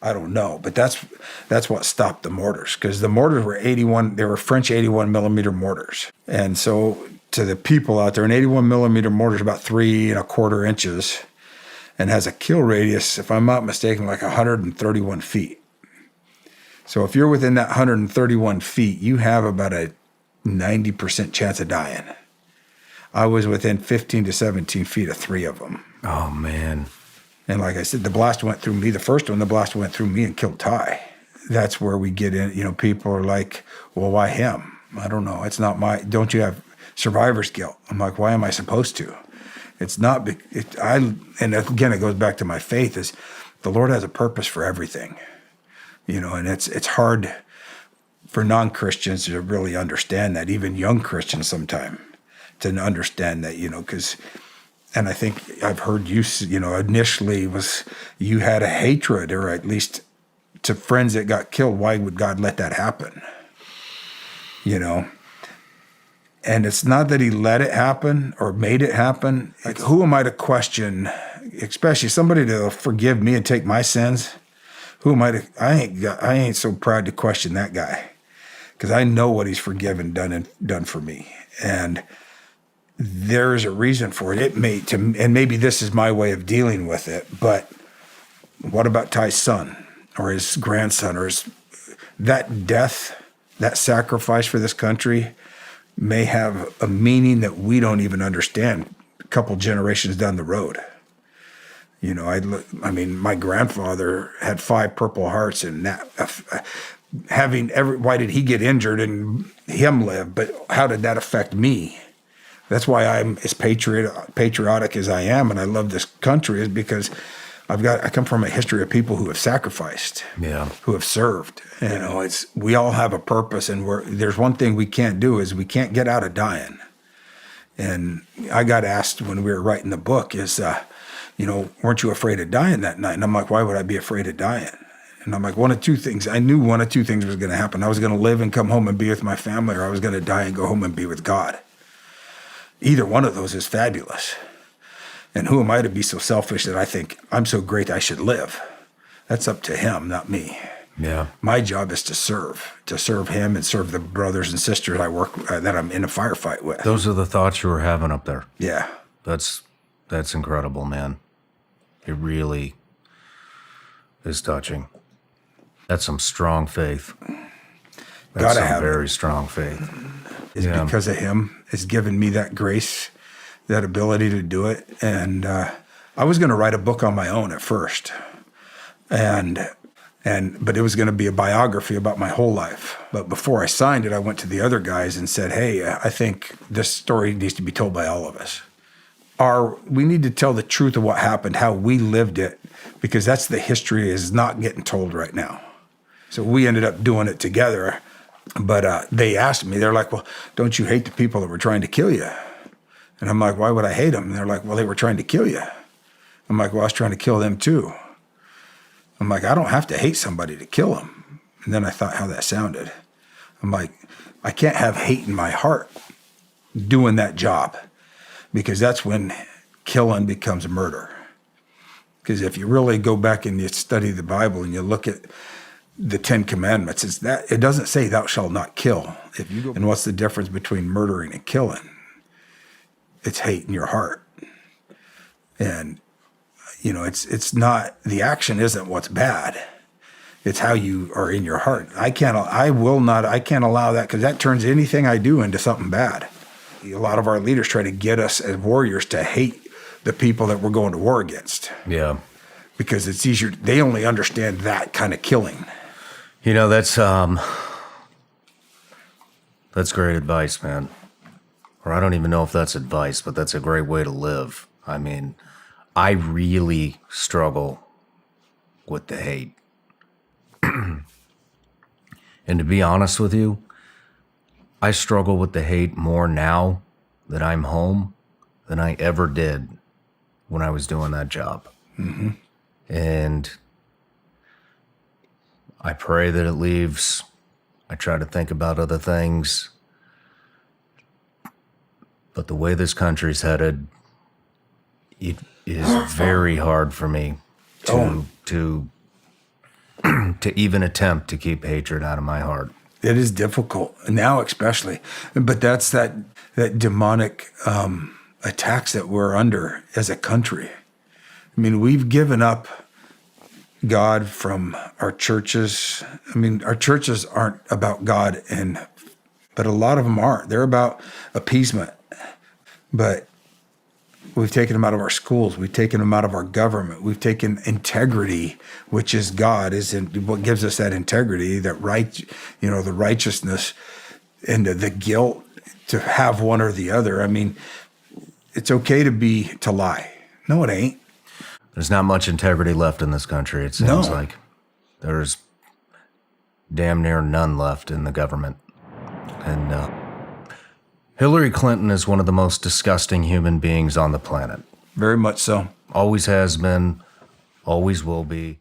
I don't know, but that's what stopped the mortars, because the mortars were 81. They were French 81 millimeter mortars, and so to the people out there, an 81 millimeter mortar is about 3¼ inches, and has a kill radius, if I'm not mistaken, like 131 feet. So if you're within that 131 feet, you have about a 90% chance of dying. I was within 15 to 17 feet of 3 of them. Oh, man. And like I said, the blast went through me. The first one, the blast went through me and killed Ty. That's where we get in. You know, people are like, well, why him? I don't know. It's not my, don't you have survivor's guilt? I'm like, why am I supposed to? It's not, and again, it goes back to my faith, is the Lord has a purpose for everything. You know, and it's hard for non-Christians to really understand that, even young Christians sometimes, to understand that, you know, because, and I think I've heard you, you know, initially was you had a hatred, or at least to friends that got killed. Why would God let that happen? You know, and it's not that he let it happen or made it happen. Like, who am I to question, especially somebody to forgive me and take my sins? Who am I to, I ain't so proud to question that guy, because I know what he's forgiven, done for me. And there's a reason for it. And maybe this is my way of dealing with it, but what about Ty's son or his grandson, or that death, that sacrifice for this country may have a meaning that we don't even understand a couple generations down the road. You know, I mean, my grandfather had 5 Purple Hearts, and that, why did he get injured and him live? But how did that affect me? That's why I'm as patriotic as I am, and I love this country, is because I come from a history of people who have sacrificed, who have served. You know, we all have a purpose, and there's one thing we can't do, is we can't get out of dying. And I got asked when we were writing the book, is, you know, weren't you afraid of dying that night? And I'm like, why would I be afraid of dying? And I'm like, one of two things. I knew one of two things was going to happen. I was going to live and come home and be with my family, or I was going to die and go home and be with God. Either one of those is fabulous. And who am I to be so selfish that I think I'm so great I should live? That's up to him, not me. Yeah. My job is to serve him and serve the brothers and sisters I work that I'm in a firefight with. Those are the thoughts you were having up there. Yeah. That's incredible, man. It really is touching. That's some strong faith. That's Gotta have very strong faith. It's because of him. It's given me that grace, that ability to do it. And I was going to write a book on my own at first, but it was going to be a biography about my whole life. But before I signed it, I went to the other guys and said, hey, I think this story needs to be told by all of us. We need to tell the truth of what happened, how we lived it, because that's the history is not getting told right now. So we ended up doing it together. But they asked me, they're like, well, don't you hate the people that were trying to kill you? And I'm like, why would I hate them? And they're like, well, they were trying to kill you. I'm like, well, I was trying to kill them too. I'm like, I don't have to hate somebody to kill them. And then I thought how that sounded. I'm like, I can't have hate in my heart doing that job, because that's when killing becomes murder. Because if you really go back and you study the Bible and you look at the 10 Commandments, it doesn't say thou shalt not kill. And what's the difference between murdering and killing? It's hate in your heart. And, you know, it's not, the action isn't what's bad. It's how you are in your heart. I can't allow that, because that turns anything I do into something bad. A lot of our leaders try to get us as warriors to hate the people that we're going to war against. Yeah. Because it's easier. They only understand that kind of killing. You know, that's great advice, man. Or I don't even know if that's advice, but that's a great way to live. I mean, I really struggle with the hate. And to be honest with you, I struggle with the hate more now that I'm home than I ever did when I was doing that job. Mm-hmm. And I pray that it leaves. I try to think about other things. But the way this country's headed, it is very hard for me to to even attempt to keep hatred out of my heart. It is difficult now, especially, but that's that demonic attacks that we're under as a country. I mean, we've given up God from our churches. I mean, our churches aren't about God, but a lot of them aren't. They're about appeasement. But we've taken them out of our schools. We've taken them out of our government. We've taken integrity, which is God, what gives us that integrity, that the righteousness and the guilt to have one or the other. I mean, it's okay to lie. No, it ain't. There's not much integrity left in this country, it seems No. like. There's damn near none left in the government. And Hillary Clinton is one of the most disgusting human beings on the planet. Very much so. Always has been, always will be.